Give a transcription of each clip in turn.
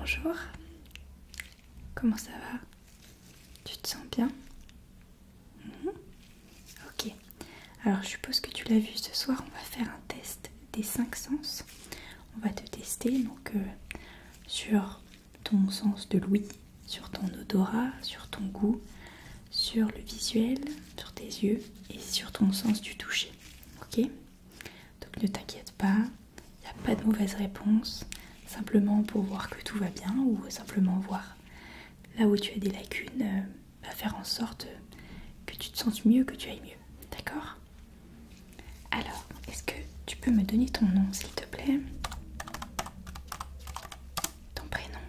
Bonjour, comment ça va? Tu te sens bien? Ok, alors je suppose que tu l'as vu ce soir, on va faire un test des 5 sens. On va te tester donc sur ton sens de l'ouïe, sur ton odorat, sur ton goût, sur le visuel, sur tes yeux et sur ton sens du toucher. Ok? Donc ne t'inquiète pas, il n'y a pas de mauvaise réponse, simplement pour voir que tout va bien ou simplement voir là où tu as des lacunes, faire en sorte que tu te sentes mieux, que tu ailles mieux. D'accord? Alors, est-ce que tu peux me donner ton nom s'il te plaît? Ton prénom?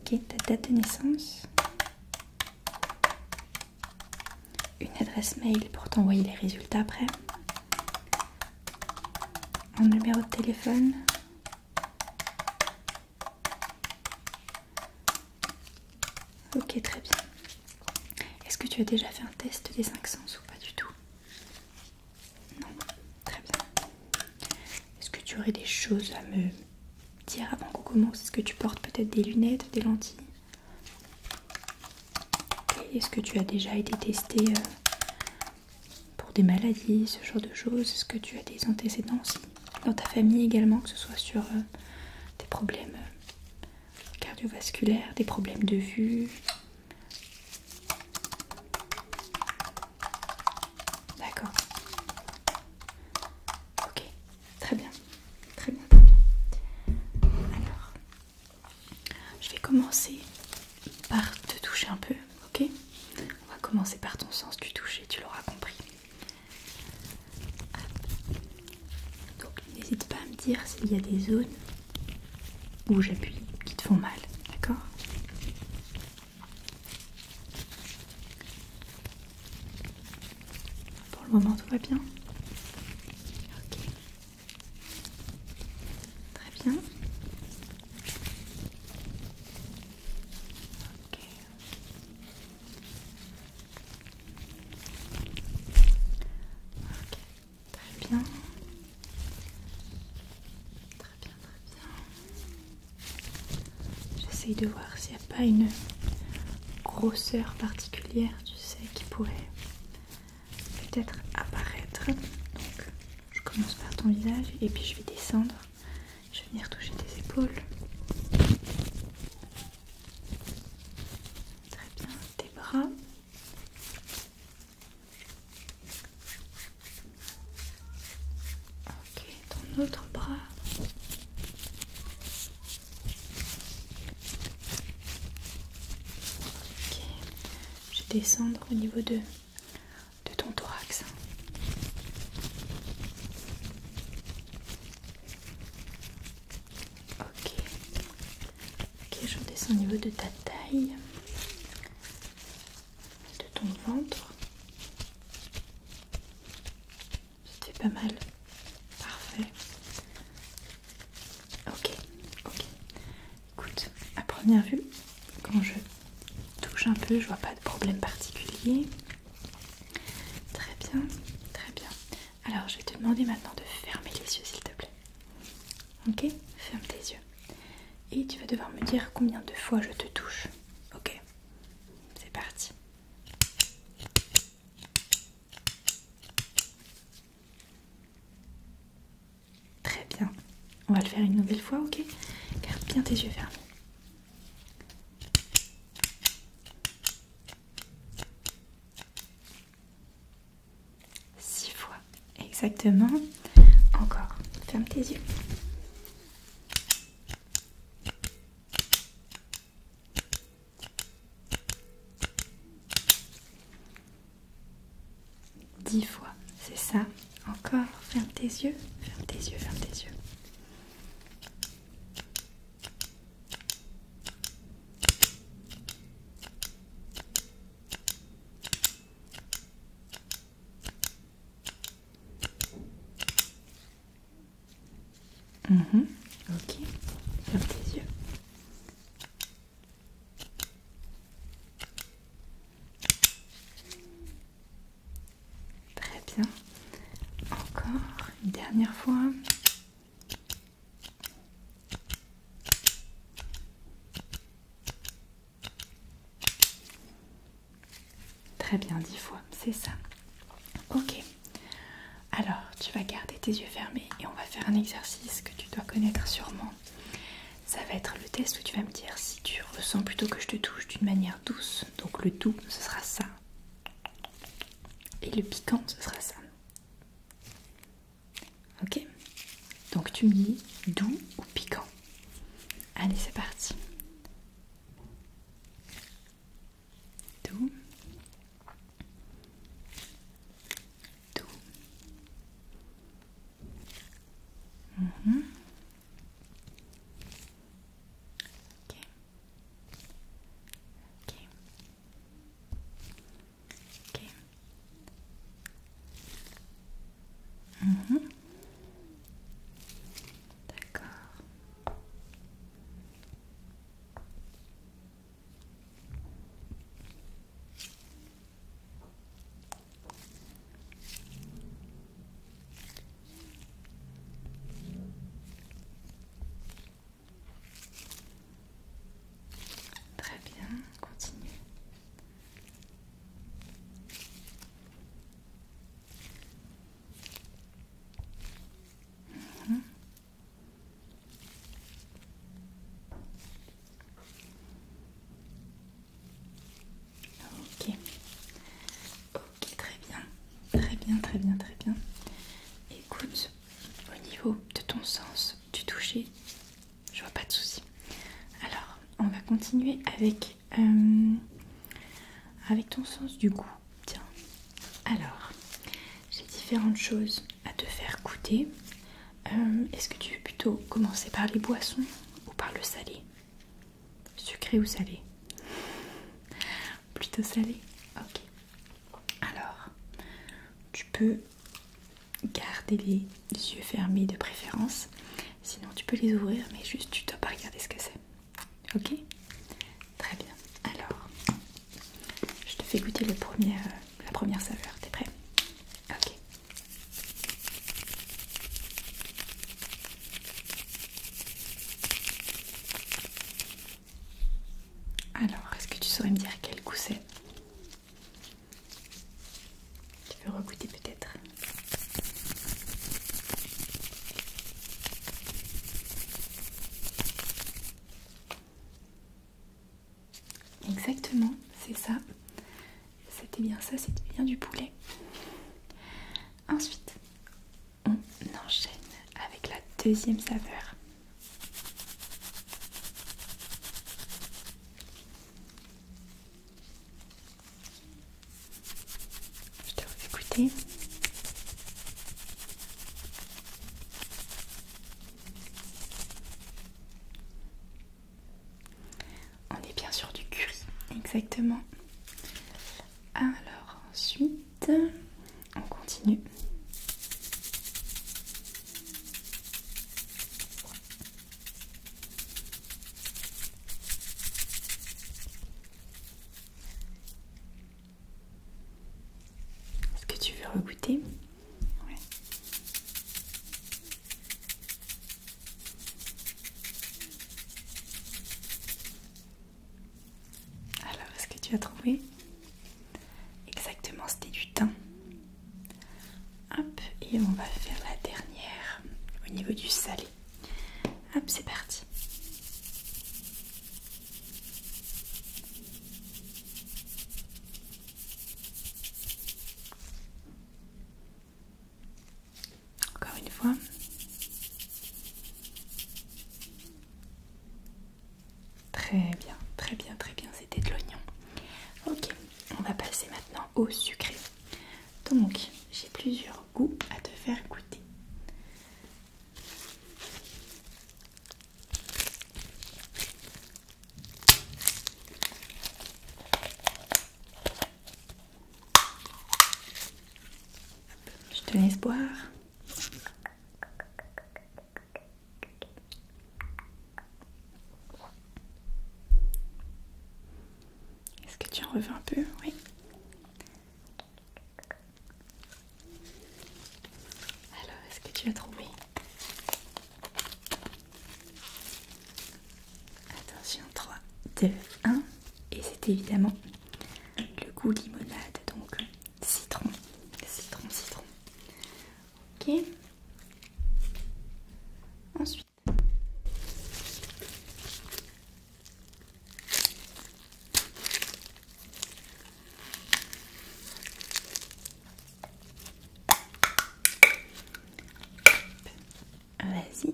Ok, ta date de naissance? Une adresse mail pour t'envoyer les résultats après? Un numéro de téléphone? Ok, très bien. Est-ce que tu as déjà fait un test des 5 sens ou pas du tout? Non, très bien. Est-ce que tu aurais des choses à me dire avant qu'on commence? Est-ce que tu portes peut-être des lunettes, des lentilles? Okay. Est-ce que tu as déjà été testé pour des maladies, ce genre de choses? Est-ce que tu as des antécédents aussi dans ta famille également, que ce soit sur des problèmes cardiovasculaires, des problèmes de vue? D'accord. Ok, très bien. Très bien, très bien. Alors, je vais commencer par te toucher un peu, ok? On va commencer par ton sens du toucher, tu l'auras compris. Donc n'hésite pas à me dire s'il y a des zones où j'appuie qui te font mal, d'accord? Pour le moment tout va bien? Ok. Très bien. Ok. Ok. Très bien. Très bien, très bien. J'essaye de voir s'il n'y a pas une grosseur particulière, tu sais, qui pourrait peut-être apparaître. Donc, je commence par ton visage et puis je vais descendre. Je vais venir toucher tes épaules. Très bien, tes bras. Ok, ton autre bras. Ok, je vais descendre au niveau de ton thorax. Ok, je redescends au niveau de ta taille, de ton ventre. Ça te fait pas mal. Parfait. Ok. Écoute, à première vue, quand je touche un peu, je vois pas de problème particulier. Très bien, très bien. Alors, je vais te demander maintenant de fermer les yeux, s'il te plaît. Ok? Ferme tes yeux. Et tu vas devoir me dire combien de fois je te touche. Ok? C'est parti. Très bien. On va le faire une nouvelle fois, ok? Garde bien tes yeux fermés. Six fois. Exactement. Encore. Ferme tes yeux. Dix fois. C'est ça. Encore. Ferme tes yeux. Ferme tes yeux. Ferme tes yeux. Ok. Ferme tes yeux. Très bien. Encore une dernière fois. Très bien, 10 fois, c'est ça. Ok. Alors, tu vas garder tes yeux fermés et on va faire un exercice que tu dois connaître sûrement. Ça va être le test où tu vas me dire si tu ressens plutôt que je te touche d'une manière douce. Donc le doux, ce sera ça. Et le piquant, ce sera ça. Ok? Donc tu me dis doux ou piquant. Allez, c'est parti. Doux. Doux. Ok. Ok. Ok. D'accord. Très bien, continue. Ok. Ok, très bien. Très bien, très bien, très bien. Écoute, au niveau de ton sens du toucher, je vois pas de souci. Alors, on va continuer avec ton sens du goût. Tiens. Alors, j'ai différentes choses à te faire goûter. Est-ce que tu veux plutôt commencer par les boissons ou par le salé? Sucré ou salé? Plutôt salé. Ok. Alors, tu peux garder les yeux fermés de préférence. Sinon, tu peux les ouvrir, mais juste tu dois pas regarder ce que c'est. Ok? Très bien. Alors, je te fais goûter la première saveur. T'es prêt? Ok. Alors, est-ce que tu saurais me dire quel goût c'est? Tu veux regoûter peut-être? Exactement, c'est ça. C'était bien ça, c'était bien du poulet. Ensuite, on enchaîne avec la deuxième saveur. Je te refais goûter. On est bien sûr du curry, exactement. Alors ensuite, on continue. Est-ce que tu veux regoûter? Ouais. Alors, est-ce que tu as trouvé? Exactement, c'était du thym. Hop, et on va faire la dernière au niveau du salé. Hop, c'est parti. Encore une fois. Très bien, très bien, très bien, c'était de l'oignon. Ok, on va passer maintenant au sucré. Donc, j'ai plusieurs goûts à te faire goûter. Je te laisse boire. Est-ce que tu en veux un peu? Oui. Alors, est-ce que tu as trouvé? Attention, 3, 2, 1. Et c'est évidemment le goût limonade. Ok. Ensuite. Vas-y.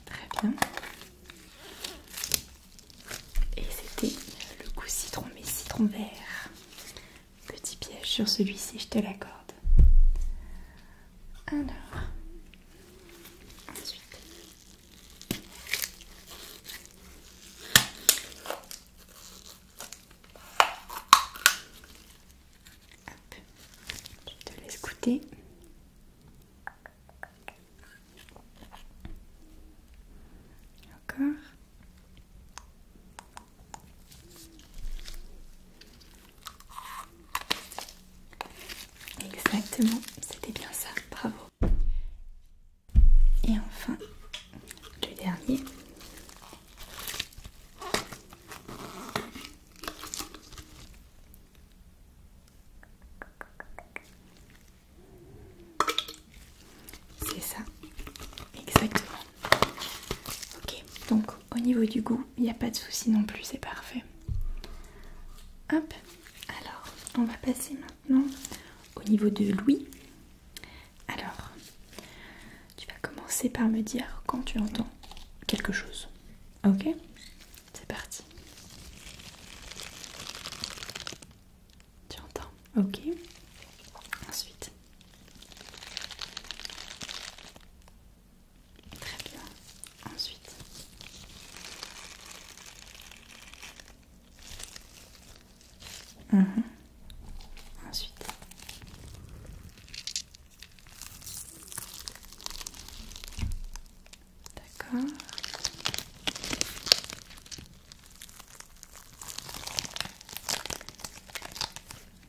Très bien. Et c'était le goût citron, mais citron vert. Petit piège sur celui-ci, je te l'accorde. Alors, ensuite. Hop. Je te laisse goûter. Encore. Exactement, c'était bien ça, bravo. Et enfin, le dernier. C'est ça, exactement. Ok, donc au niveau du goût, il n'y a pas de souci non plus, c'est parfait. Hop, alors on va passer maintenant au niveau de l'ouïe. Alors, tu vas commencer par me dire quand tu entends quelque chose. Ok? C'est parti. Tu entends? Ok. Ensuite. Très bien. Ensuite. Ensuite. D'accord.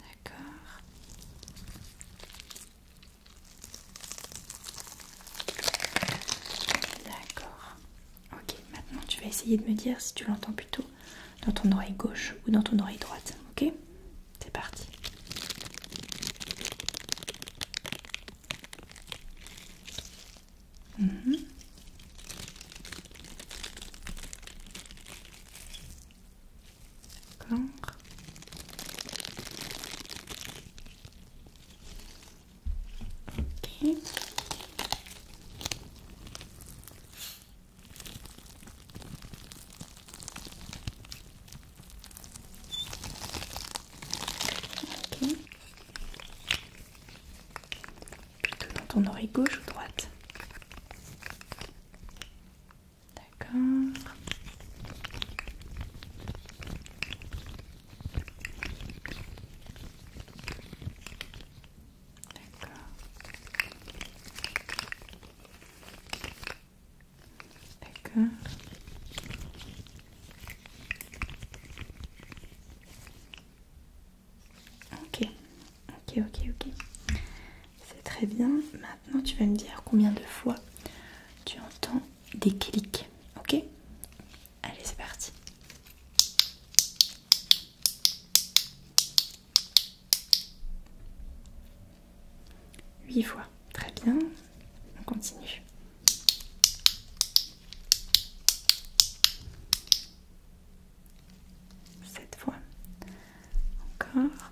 D'accord. D'accord. Ok, maintenant tu vas essayer de me dire si tu l'entends plutôt dans ton oreille gauche ou dans ton oreille droite. Ok? C'est parti. D'accord. Ok. Ok. Plutôt dans ton oreille gauche ou droite? D'accord. D'accord. D'accord. Ok. Ok, ok, ok. C'est très bien. Maintenant, tu vas me dire combien de fois tu entends des clics. Ok? Allez, c'est parti. 8 fois. Très bien. On continue. 7 fois. Encore.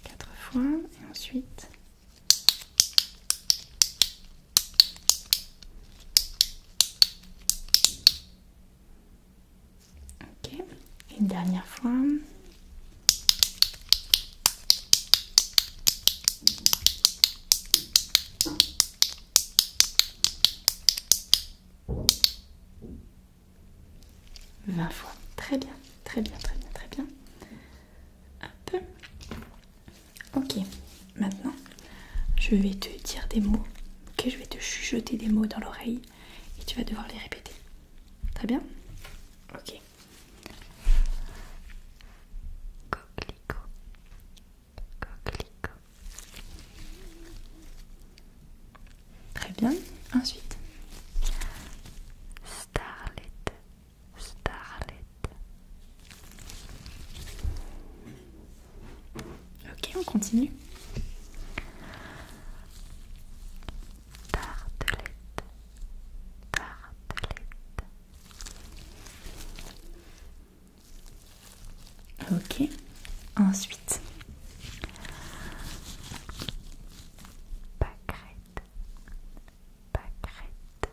4 fois. Et ensuite. Ok. Une dernière fois. Vingt fois. Très bien. Très bien, très bien, très bien. Hop. Ok. Maintenant, je vais te dire des mots. Ok, je vais te chuchoter des mots dans l'oreille et tu vas devoir les répéter. Très bien? Ok. Coquelicot. Coquelicot. Très bien. Ensuite. Starlet. continue. Tartelette, tartelette. Ok. Ensuite. Pâquerette, pâquerette.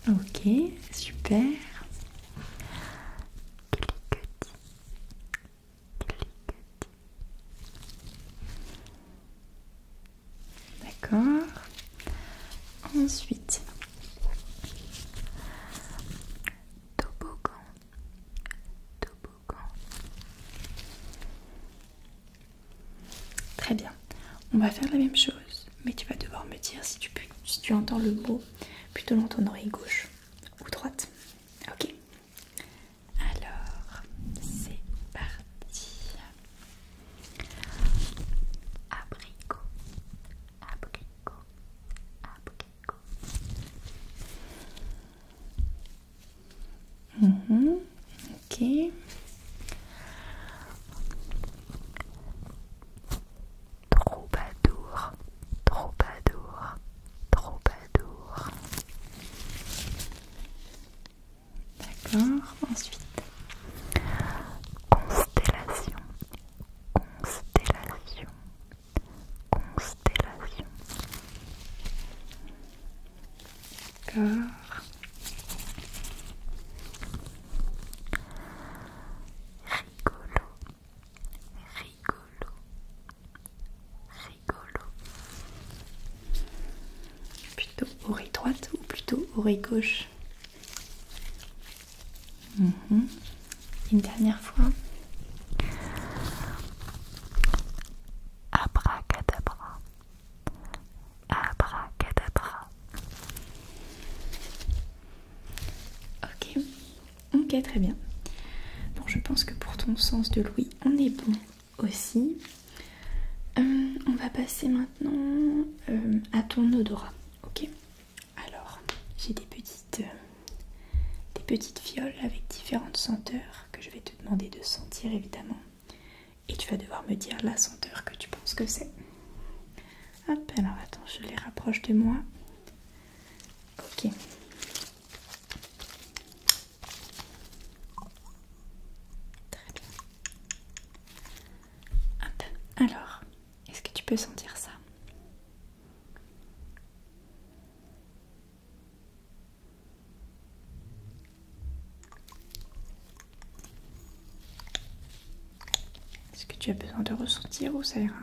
Ok, super. Cliquetis, cliquetis. D'accord. Ensuite. Toboggan, toboggan. Très bien. On va faire la même chose, mais tu vas devoir me dire si tu entends le mot plutôt dans ton oreille gauche ou droite. Ok. Alors, c'est parti. Abricot, abricot, abricot. Ok. Troubadour, troubadour, troubadour. D'accord. Ensuite. Constellation, constellation, constellation. D'accord. Rigolo, rigolo, rigolo. Plutôt oreille droite ou plutôt oreille gauche? Une dernière fois. Abracadabra, abracadabra. Ok. Ok, très bien. Bon, je pense que pour ton sens de l'ouïe, on est bon aussi. On va passer maintenant à ton odorat. Ok. Alors, j'ai des petites fioles avec différentes senteurs que je vais te demander de sentir évidemment. Et tu vas devoir me dire la senteur que tu penses que c'est. Hop, alors attends, je les rapproche de moi. Ok. Très bien. Hop, alors, est-ce que tu peux sentir ça? Est-ce que tu as besoin de ressentir ou ça ira?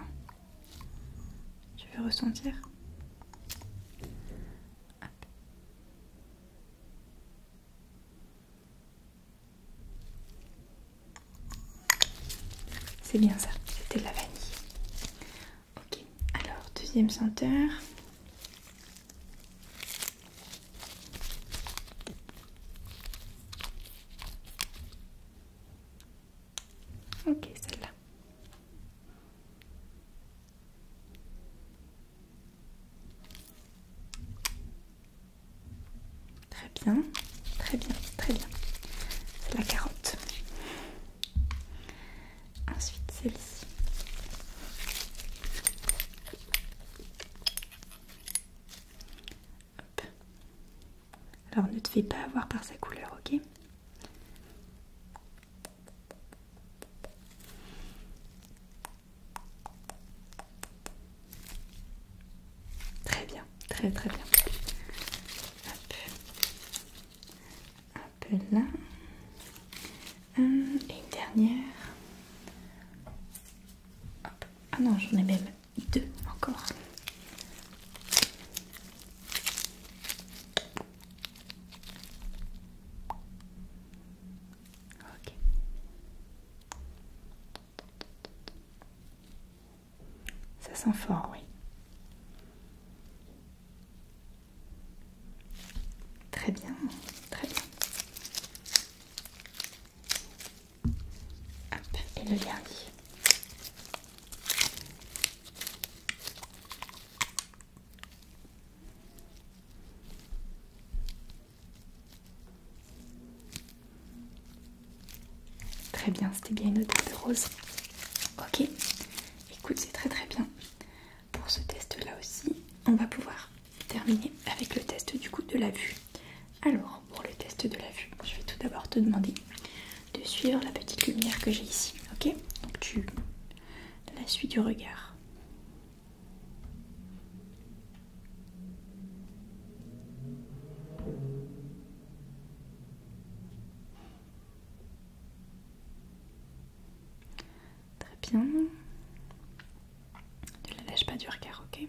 Tu veux ressentir? Hop. C'est bien ça, c'était de la vanille. Ok, alors deuxième senteur. Ok, celle-là. Très bien, très bien, très bien. C'est la carotte. Ensuite, celle-ci. Hop. Alors, ne te fais pas avoir par sa couleur, ok? Très bien, très très bien. Hop. Un peu là. Et une dernière. Hop. Ah non, j'en ai même deux encore. Ok. Ça sent fort, oui. Très bien, très bien. Hop, et le dernier. Très bien, c'était bien une odeur de rose. Ok, écoute, c'est très très bien. Pour ce test-là aussi, on va pouvoir terminer avec le test du coup de la vue. Alors, pour le test de la vue, je vais tout d'abord te demander de suivre la petite lumière que j'ai ici. Ok, donc tu la suis du regard. Très bien. Ne la lâche pas du regard, ok?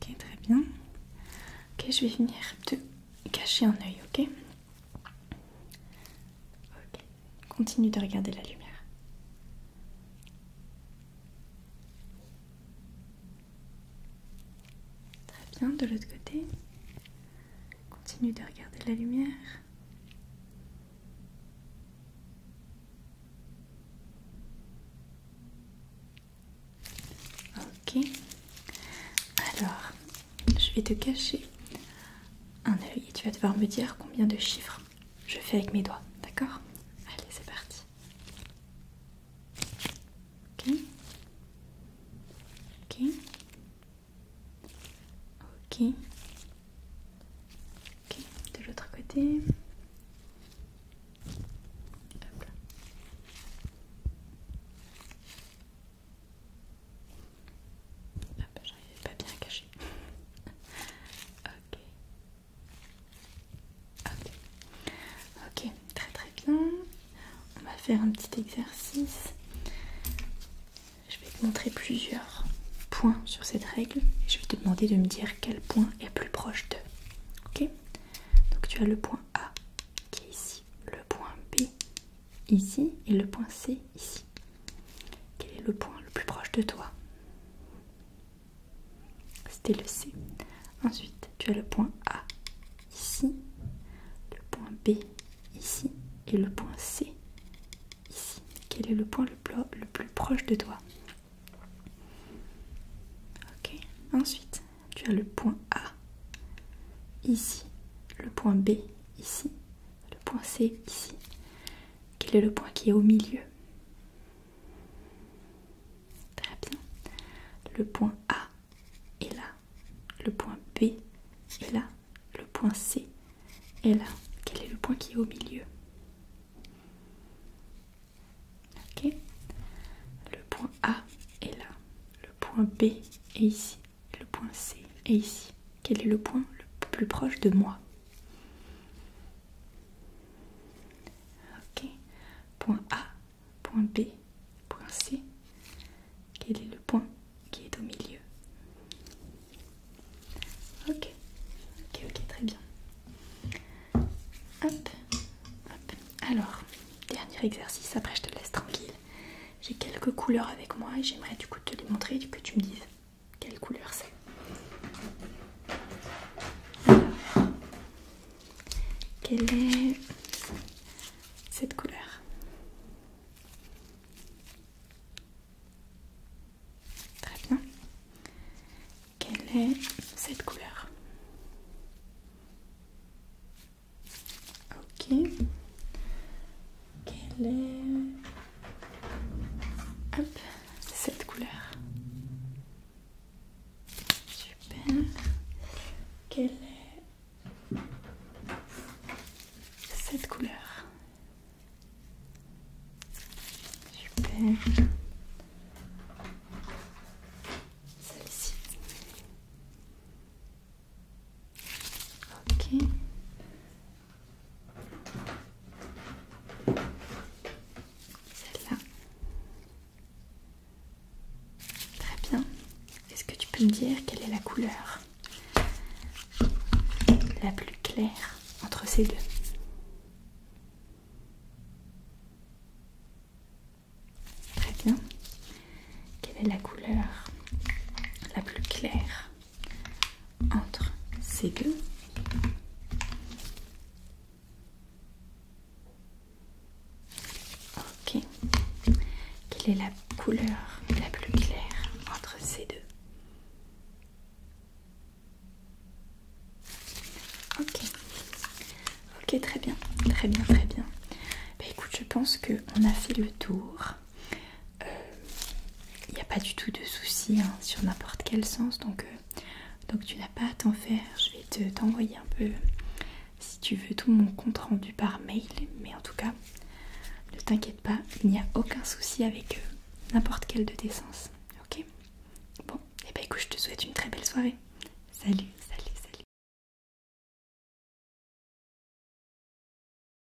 Ok, très bien. Ok, je vais venir te cacher un œil, ok? Ok. Continue de regarder la lumière. Très bien, de l'autre côté. Continue de regarder la lumière. Ok. Alors, je vais te cacher un œil et tu vas devoir me dire combien de chiffres je fais avec mes doigts, d'accord? Allez, c'est parti. Ok. Ok. Ok. Ok. De l'autre côté. Hop là. Hop, j'arrivais pas bien à cacher. Ok. Ok. Ok, très très bien. On va faire un petit exercice. Je vais te montrer plusieurs points sur cette règle et je vais te demander de me dire quel point est plus proche de. Ok? Donc tu as le point A qui est ici, le point B ici et le point C ici. Quel est le point le plus proche de toi? C'était le C. Ensuite, tu as le point A ici, le point B ici et le point C ici. Quel est le point le plus proche de toi? Ok. Ensuite, tu as le point A ici, le point B ici, le point C ici. Quel est le point qui est au milieu? Très bien. Le point A est là, le point B est là, le point C est là. Quel est le point qui est au milieu? Ok. Le point A est là, le point B est ici, le point C est ici. Quel est le point le plus proche de moi? Ok. Point A, point B, point C. Quel est le point qui est au milieu? Ok. Ok, ok, très bien. Hop, hop. Alors, dernier exercice, après je te laisse tranquille. J'ai quelques couleurs avec moi et j'aimerais du coup te les montrer et que tu me dises quelle couleur c'est. Alors, quelle est cette couleur? Très bien. Quelle est cette couleur? Ok. Quelle est... Hop, cette couleur. Super. Quelle est cette couleur? Super. Celle-ci. Ok. Celle-là. Très bien. Est-ce que tu peux me dire quelle est la couleur la plus claire entre ces deux? Très bien. Quelle est la couleur la plus claire entre ces deux? Ok. Quelle est la couleur la plus claire entre ces deux? très bien. Bah, écoute, je pense qu'on a fait le tour. Il n'y a pas du tout de soucis hein, sur n'importe quel sens, donc tu n'as pas à t'en faire. Je vais t'envoyer un peu, si tu veux, tout mon compte rendu par mail, mais en tout cas, ne t'inquiète pas, il n'y a aucun souci avec n'importe quel de tes sens.